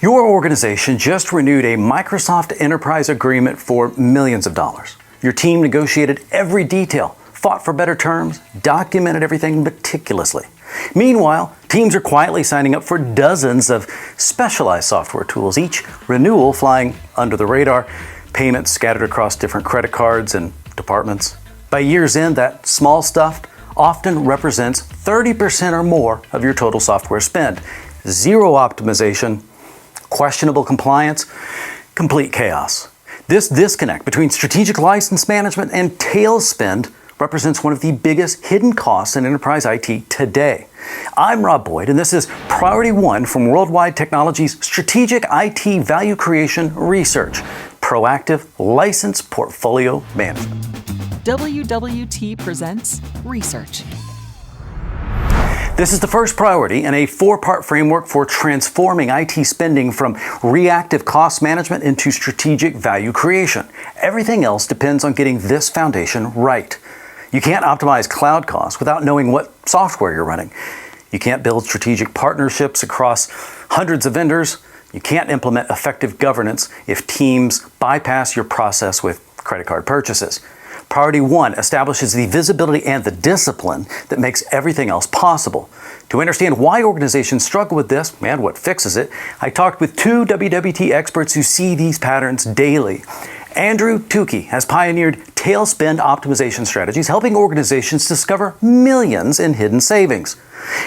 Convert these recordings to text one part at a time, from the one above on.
Your organization just renewed a Microsoft Enterprise agreement for millions of dollars. Your team negotiated every detail, fought for better terms, documented everything meticulously. Meanwhile, teams are quietly signing up for dozens of specialized software tools, each renewal flying under the radar, payments scattered across different credit cards and departments. By year's end, that small stuff often represents 30% or more of your total software spend. Zero optimization, questionable compliance, complete chaos. This disconnect between strategic license management and tail spend represents one of the biggest hidden costs in enterprise IT today. I'm Rob Boyd, and this is Priority 1 from Worldwide Technology's Strategic IT Value Creation Research, Proactive License Portfolio Management. WWT presents Research. This is the first priority in a four-part framework for transforming IT spending from reactive cost management into strategic value creation. Everything else depends on getting this foundation right. You can't optimize cloud costs without knowing what software you're running. You can't build strategic partnerships across hundreds of vendors. You can't implement effective governance if teams bypass your process with credit card purchases. Priority 1 establishes the visibility and the discipline that makes everything else possible. To understand why organizations struggle with this and what fixes it, I talked with two WWT experts who see these patterns daily. Andrew Tookey has pioneered tail spend optimization strategies, helping organizations discover millions in hidden savings.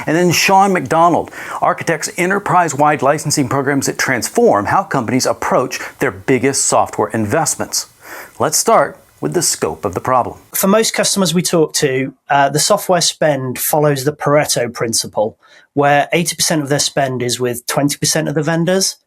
And then Sean McDonald architects enterprise-wide licensing programs that transform how companies approach their biggest software investments. Let's start with the scope of the problem. For most customers we talk to, the software spend follows the Pareto principle, where 80% of their spend is with 20% of the vendors.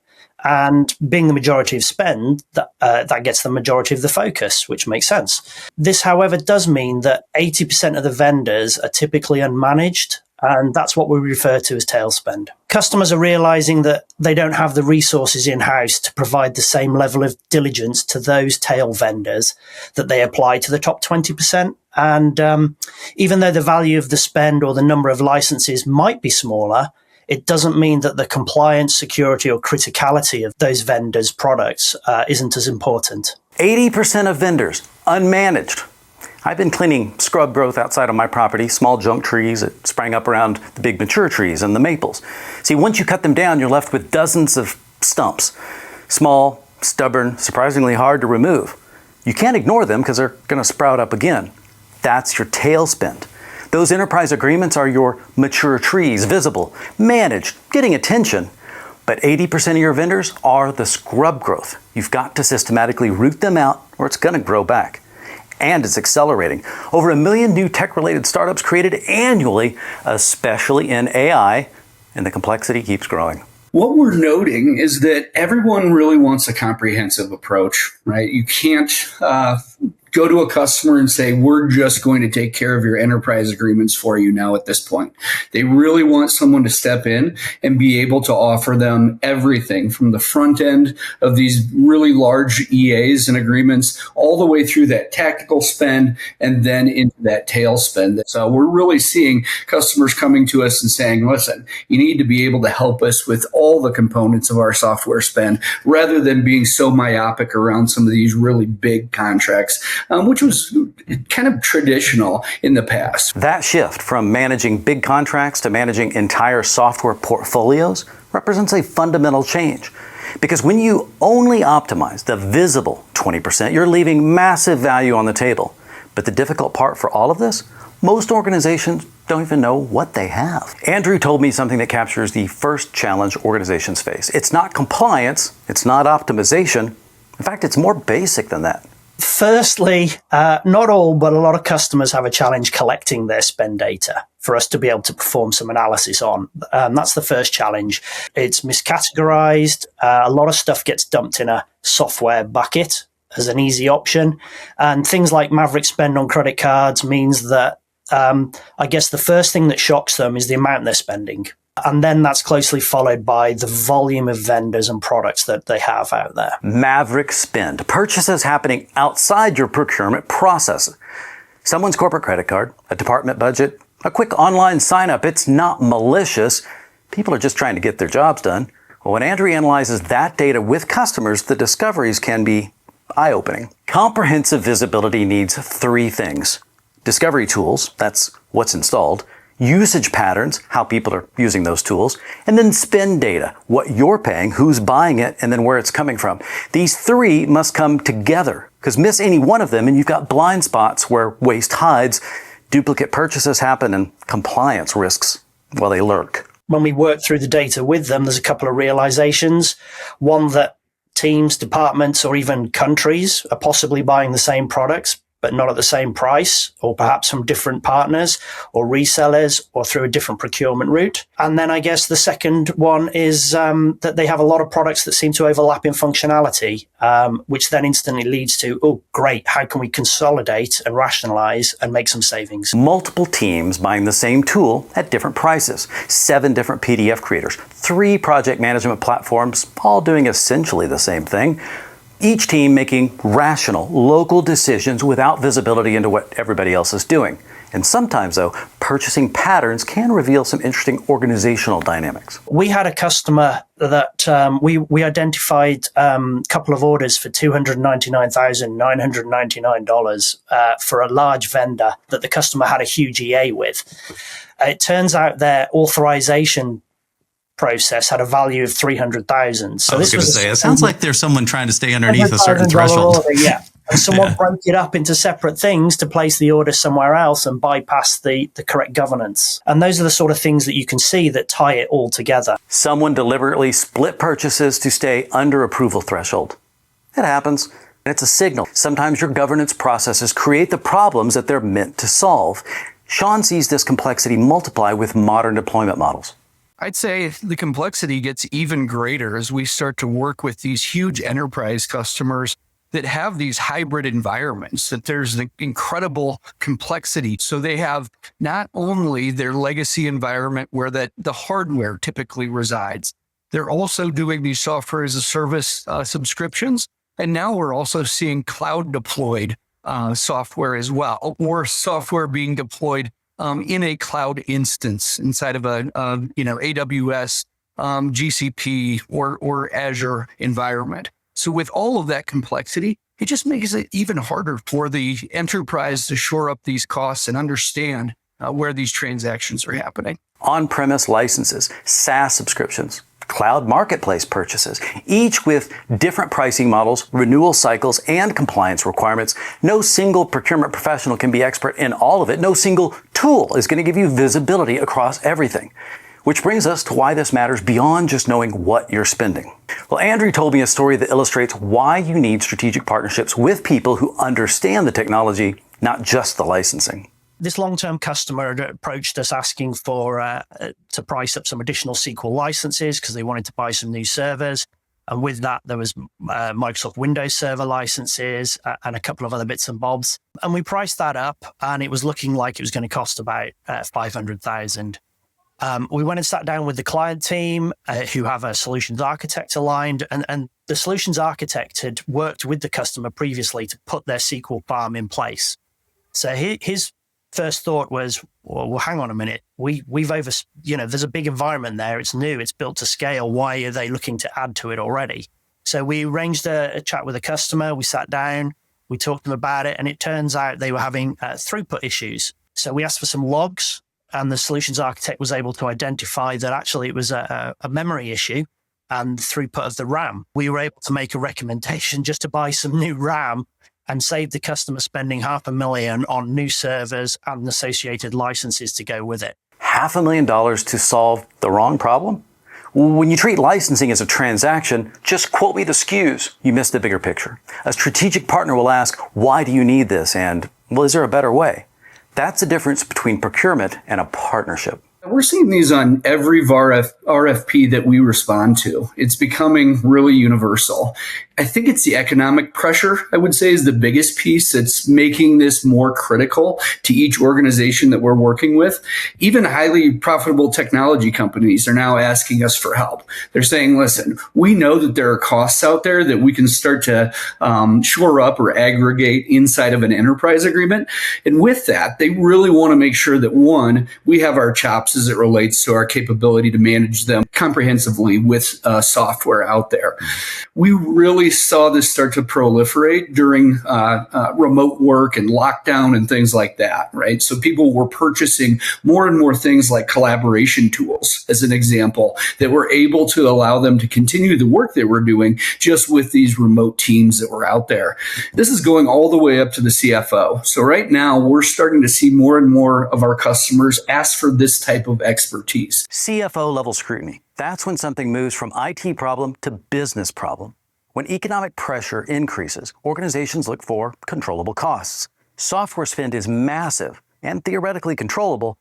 And being the majority of spend, that gets the majority of the focus, which makes sense. This, however, does mean that 80% of the vendors are typically unmanaged, and that's what we refer to as tail spend. Customers are realizing that they don't have the resources in-house to provide the same level of diligence to those tail vendors that they apply to the top 20%. And even though the value of the spend or the number of licenses might be smaller, it doesn't mean that the compliance, security, or criticality of those vendors' products isn't as important. 80% of vendors unmanaged. I've been cleaning scrub growth outside of my property, small junk trees that sprang up around the big mature trees and the maples. See, once you cut them down, you're left with dozens of stumps. Small, stubborn, surprisingly hard to remove. You can't ignore them because they're going to sprout up again. That's your tail spend. Those enterprise agreements are your mature trees, visible, managed, getting attention. But 80% of your vendors are the scrub growth. You've got to systematically root them out or it's going to grow back. And it's accelerating. Over 1 million new tech-related startups created annually, especially in AI, and the complexity keeps growing. What we're noting is that everyone really wants a comprehensive approach, right? You can't go to a customer and say, we're just going to take care of your enterprise agreements for you now at this point. They really want someone to step in and be able to offer them everything from the front end of these really large EAs and agreements all the way through that tactical spend and then into that tail spend. So we're really seeing customers coming to us and saying, listen, you need to be able to help us with all the components of our software spend rather than being so myopic around some of these really big contracts. Which was kind of traditional in the past. That shift from managing big contracts to managing entire software portfolios represents a fundamental change. Because when you only optimize the visible 20%, you're leaving massive value on the table. But the difficult part for all of this, most organizations don't even know what they have. Andrew told me something that captures the first challenge organizations face. It's not compliance, it's not optimization. In fact, it's more basic than that. Firstly, not all, but a lot of customers have a challenge collecting their spend data for us to be able to perform some analysis on. That's the first challenge. It's miscategorized. A lot of stuff gets dumped in a software bucket as an easy option. And things like Maverick spend on credit cards means that I guess the first thing that shocks them is the amount they're spending. And then that's closely followed by the volume of vendors and products that they have out there. Maverick spend. Purchases happening outside your procurement process. Someone's corporate credit card, a department budget, a quick online sign up. It's not malicious. People are just trying to get their jobs done. But when Andrew analyzes that data with customers, the discoveries can be eye-opening. Comprehensive visibility needs three things: discovery tools, that's what's installed; usage patterns, how people are using those tools; and then spend data, what you're paying, who's buying it, and then where it's coming from. These three must come together, because miss any one of them and you've got blind spots where waste hides, duplicate purchases happen, and compliance risks, well, they lurk. When we work through the data with them, there's a couple of realizations. One, that teams, departments, or even countries are possibly buying the same products, but not at the same price, or perhaps from different partners or resellers or through a different procurement route. And then I guess the second one is that they have a lot of products that seem to overlap in functionality, which then instantly leads to, oh, great, how can we consolidate and rationalize and make some savings? Multiple teams buying the same tool at different prices, 7 different PDF creators, 3 project management platforms, all doing essentially the same thing. Each team making rational, local decisions without visibility into what everybody else is doing. And sometimes, though, purchasing patterns can reveal some interesting organizational dynamics. We had a customer that we identified a couple of orders for $299,999 for a large vendor that the customer had a huge EA with. It turns out their authorization process had a value of 300,000. So I was going to say, it sounds like there's someone trying to stay underneath a certain threshold. Order, yeah. And someone broke it up into separate things to place the order somewhere else and bypass the correct governance. And those are the sort of things that you can see that tie it all together. Someone deliberately split purchases to stay under approval threshold. It happens. And it's a signal. Sometimes your governance processes create the problems that they're meant to solve. Sean sees this complexity multiply with modern deployment models. I'd say the complexity gets even greater as we start to work with these huge enterprise customers that have these hybrid environments, that there's the incredible complexity. So they have not only their legacy environment where the hardware typically resides, they're also doing these software as a service subscriptions. And now we're also seeing cloud deployed software as well, or software being deployed in a cloud instance inside of a AWS, GCP, or Azure environment. So with all of that complexity, it just makes it even harder for the enterprise to shore up these costs and understand where these transactions are happening. On-premise licenses, SaaS subscriptions, cloud marketplace purchases, each with different pricing models, renewal cycles, and compliance requirements. No single procurement professional can be expert in all of it. No single tool is going to give you visibility across everything. Which brings us to why this matters beyond just knowing what you're spending. Well, Andrew told me a story that illustrates why you need strategic partnerships with people who understand the technology, not just the licensing. This long-term customer had approached us asking for to price up some additional SQL licenses because they wanted to buy some new servers. And with that, there was Microsoft Windows Server licenses and a couple of other bits and bobs. And we priced that up, and it was looking like it was going to cost about $500,000. We went and sat down with the client team who have a solutions architect aligned, and the solutions architect had worked with the customer previously to put their SQL farm in place. So his first thought was, well, hang on a minute. We've there's a big environment there. It's new. It's built to scale. Why are they looking to add to it already? So we arranged a chat with the customer. We sat down. We talked to them about it. And it turns out they were having throughput issues. So we asked for some logs, and the solutions architect was able to identify that actually it was a memory issue and throughput of the RAM. We were able to make a recommendation just to buy some new RAM and save the customer spending $500,000 on new servers and associated licenses to go with it. $500,000 to solve the wrong problem? When you treat licensing as a transaction, just quote me the SKUs. You missed the bigger picture. A strategic partner will ask, why do you need this? And, well, is there a better way? That's the difference between procurement and a partnership. We're seeing these on every RFP that we respond to. It's becoming really universal. I think it's the economic pressure, I would say, is the biggest piece that's making this more critical to each organization that we're working with. Even highly profitable technology companies are now asking us for help. They're saying, listen, we know that there are costs out there that we can start to shore up or aggregate inside of an enterprise agreement. And with that, they really want to make sure that, one, we have our chops as it relates to our capability to manage them comprehensively with software out there. We really saw this start to proliferate during remote work and lockdown and things like that, right? So people were purchasing more and more things like collaboration tools, as an example, that were able to allow them to continue the work they were doing just with these remote teams that were out there. This is going all the way up to the CFO. So right now, we're starting to see more and more of our customers ask for this type of expertise. CFO level scrutiny. That's when something moves from IT problem to business problem. When economic pressure increases, organizations look for controllable costs. Software spend is massive and theoretically controllable,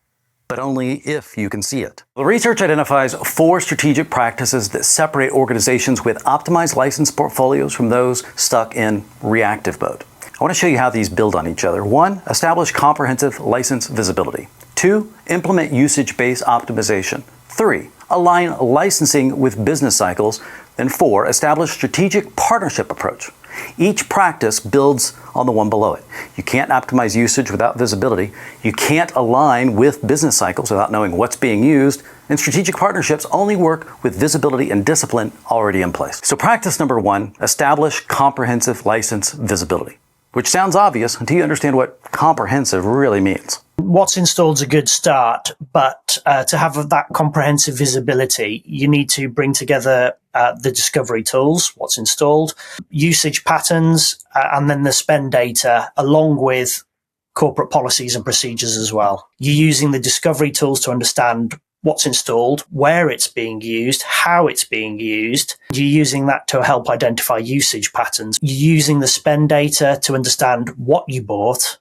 but only if you can see it. The research identifies 4 strategic practices that separate organizations with optimized license portfolios from those stuck in reactive mode. I want to show you how these build on each other. 1, establish comprehensive license visibility. 2, implement usage-based optimization. 3, align licensing with business cycles. Then 4, establish strategic partnership approach. Each practice builds on the one below it. You can't optimize usage without visibility. You can't align with business cycles without knowing what's being used. And strategic partnerships only work with visibility and discipline already in place. So practice number 1, establish comprehensive license visibility, which sounds obvious until you understand what comprehensive really means. What's installed is a good start, but to have that comprehensive visibility, you need to bring together the discovery tools, what's installed, usage patterns, and then the spend data, along with corporate policies and procedures as well. You're using the discovery tools to understand what's installed, where it's being used, how it's being used. You're using that to help identify usage patterns. You're using the spend data to understand what you bought,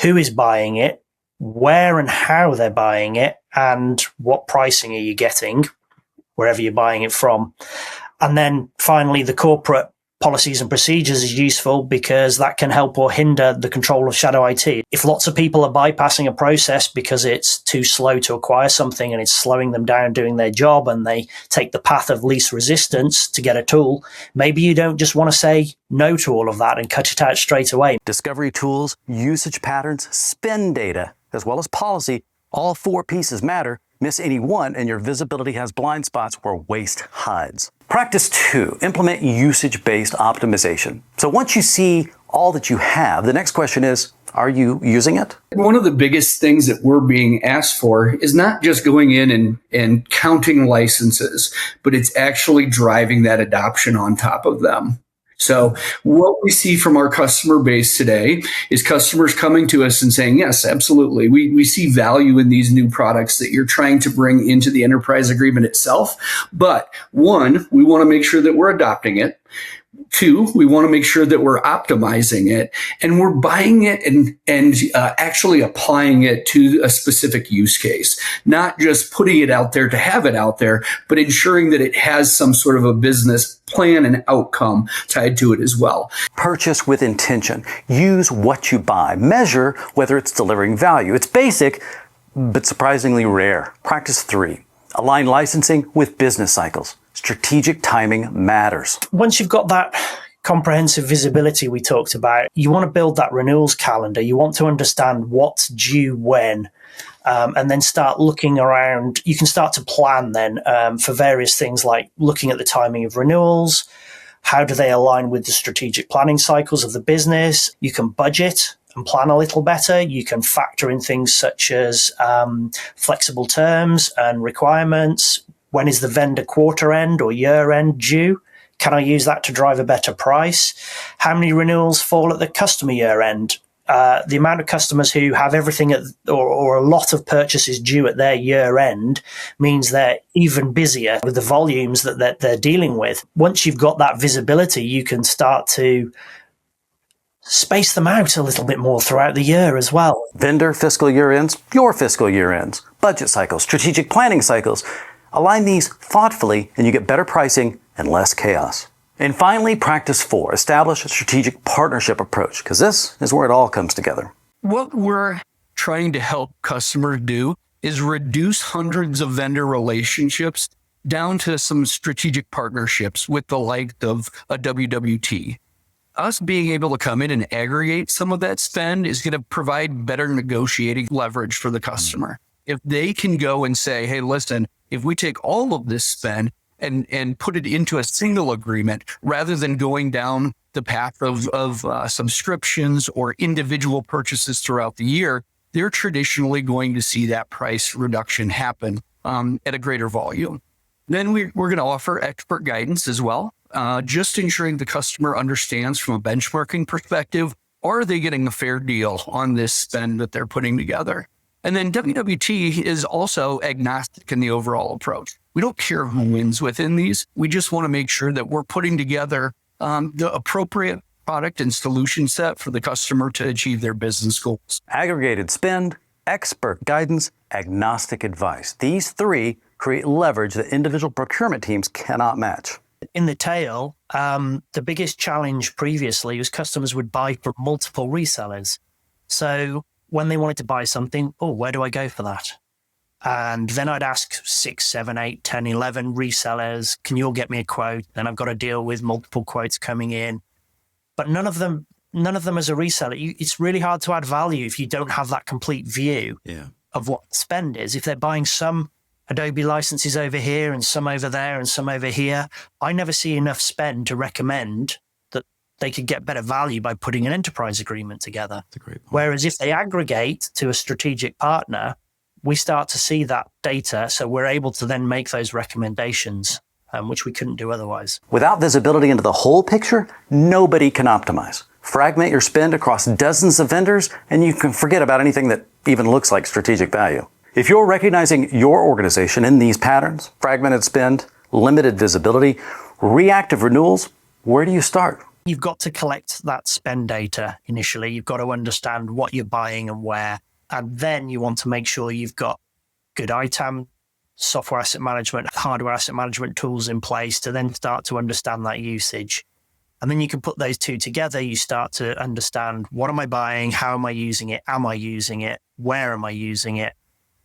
who is buying it, where and how they're buying it, and what pricing are you getting wherever you're buying it from. And then finally, the corporate policies and procedures is useful because that can help or hinder the control of shadow IT. If lots of people are bypassing a process because it's too slow to acquire something and it's slowing them down doing their job, and they take the path of least resistance to get a tool, maybe you don't just want to say no to all of that and cut it out straight away. Discovery tools, usage patterns, spend data, as well as policy, all 4 pieces matter. Miss any one and your visibility has blind spots where waste hides. Practice 2, implement usage-based optimization. So once you see all that you have, the next question is, are you using it? One of the biggest things that we're being asked for is not just going in and counting licenses, but it's actually driving that adoption on top of them. So what we see from our customer base today is customers coming to us and saying, yes, absolutely. We see value in these new products that you're trying to bring into the enterprise agreement itself. But 1, we want to make sure that we're adopting it. 2, we want to make sure that we're optimizing it and we're buying it and actually applying it to a specific use case, not just putting it out there to have it out there, but ensuring that it has some sort of a business plan and outcome tied to it as well. Purchase with intention. Use what you buy. Measure whether it's delivering value. It's basic, but surprisingly rare. Practice 3, align licensing with business cycles. Strategic timing matters. Once you've got that comprehensive visibility we talked about, you want to build that renewals calendar. You want to understand what's due when, and then start looking around. You can start to plan then for various things like looking at the timing of renewals. How do they align with the strategic planning cycles of the business? You can budget and plan a little better. You can factor in things such as flexible terms and requirements. When is the vendor quarter end or year end due? Can I use that to drive a better price? How many renewals fall at the customer year end? The amount of customers who have everything or a lot of purchases due at their year end means they're even busier with the volumes that they're dealing with. Once you've got that visibility, you can start to space them out a little bit more throughout the year as well. Vendor fiscal year ends, your fiscal year ends, budget cycles, strategic planning cycles. Align these thoughtfully and you get better pricing and less chaos. And finally, practice 4, establish a strategic partnership approach, because this is where it all comes together. What we're trying to help customers do is reduce hundreds of vendor relationships down to some strategic partnerships with the like of a WWT. Us being able to come in and aggregate some of that spend is going to provide better negotiating leverage for the customer. If they can go and say, hey, listen, if we take all of this spend and put it into a single agreement, rather than going down the path of subscriptions or individual purchases throughout the year, they're traditionally going to see that price reduction happen at a greater volume. Then we're going to offer expert guidance as well, just ensuring the customer understands from a benchmarking perspective, are they getting a fair deal on this spend that they're putting together? And then WWT is also agnostic in the overall approach. We don't care who wins within these. We just want to make sure that we're putting together the appropriate product and solution set for the customer to achieve their business goals. Aggregated spend, expert guidance, agnostic advice. These 3 create leverage that individual procurement teams cannot match. In the tail, the biggest challenge previously was customers would buy from multiple resellers. So when they wanted to buy something, where do I go for that? And then I'd ask 6, 7, 8, 10, 11 resellers, can you all get me a quote? Then I've got to deal with multiple quotes coming in. But none of them as a reseller, it's really hard to add value if you don't have that complete view of what the spend is. If they're buying some Adobe licenses over here and some over there and some over here, I never see enough spend to recommend that they could get better value by putting an enterprise agreement together. That's a great point. Whereas if they aggregate to a strategic partner, we start to see that data, so we're able to then make those recommendations, which we couldn't do otherwise. Without visibility into the whole picture, nobody can optimize. Fragment your spend across dozens of vendors, and you can forget about anything that even looks like strategic value. If you're recognizing your organization in these patterns, fragmented spend, limited visibility, reactive renewals, where do you start? You've got to collect that spend data initially. You've got to understand what you're buying and where. And then you want to make sure you've got good ITAM, software asset management, hardware asset management tools in place to then start to understand that usage. And then you can put those 2 together. You start to understand, what am I buying? How am I using it? Am I using it? Where am I using it?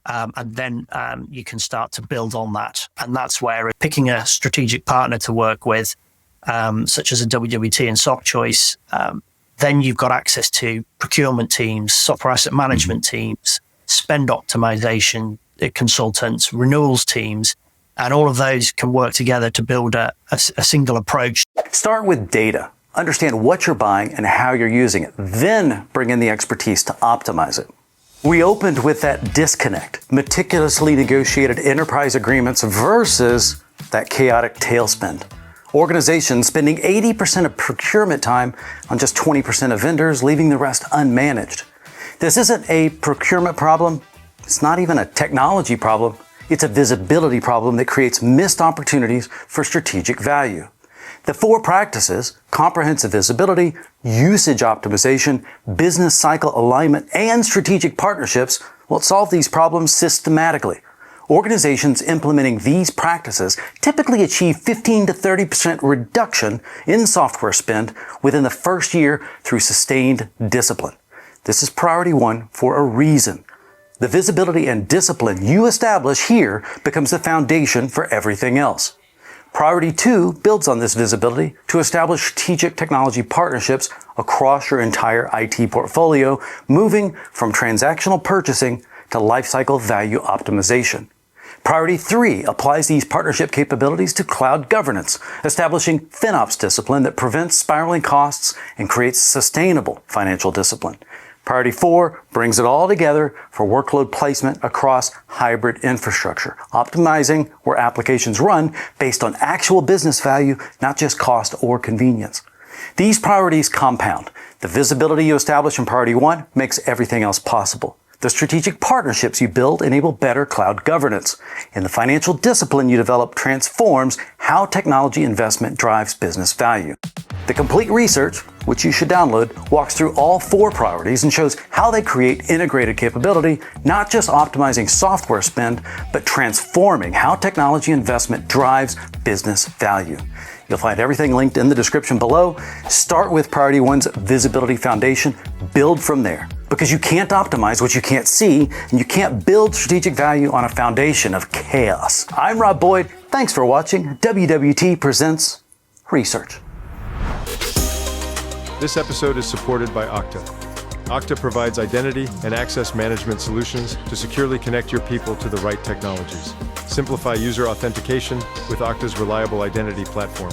And then you can start to build on that. And that's where picking a strategic partner to work with, such as a WWT and SoftChoice, then you've got access to procurement teams, software asset management teams, spend optimization consultants, renewals teams, and all of those can work together to build a single approach. Start with data. Understand what you're buying and how you're using it. Then bring in the expertise to optimize it. We opened with that disconnect, meticulously negotiated enterprise agreements versus that chaotic tail spend. Organizations spending 80% of procurement time on just 20% of vendors, leaving the rest unmanaged. This isn't a procurement problem. It's not even a technology problem. It's a visibility problem that creates missed opportunities for strategic value. The 4 practices, comprehensive visibility, usage optimization, business cycle alignment, and strategic partnerships, will solve these problems systematically. Organizations implementing these practices typically achieve 15 to 30% reduction in software spend within the first year through sustained discipline. This is priority 1 for a reason. The visibility and discipline you establish here becomes the foundation for everything else. Priority 2 builds on this visibility to establish strategic technology partnerships across your entire IT portfolio, moving from transactional purchasing to lifecycle value optimization. Priority 3 applies these partnership capabilities to cloud governance, establishing FinOps discipline that prevents spiraling costs and creates sustainable financial discipline. Priority 4 brings it all together for workload placement across hybrid infrastructure, optimizing where applications run based on actual business value, not just cost or convenience. These priorities compound. The visibility you establish in priority 1 makes everything else possible. The strategic partnerships you build enable better cloud governance, and the financial discipline you develop transforms how technology investment drives business value. The complete research, which you should download, walks through all 4 priorities and shows how they create integrated capability, not just optimizing software spend, but transforming how technology investment drives business value. You'll find everything linked in the description below. Start with Priority One's Visibility Foundation. Build from there. Because you can't optimize what you can't see, and you can't build strategic value on a foundation of chaos. I'm Rob Boyd. Thanks for watching. WWT presents Research. This episode is supported by Okta. Okta provides identity and access management solutions to securely connect your people to the right technologies. Simplify user authentication with Okta's reliable identity platform.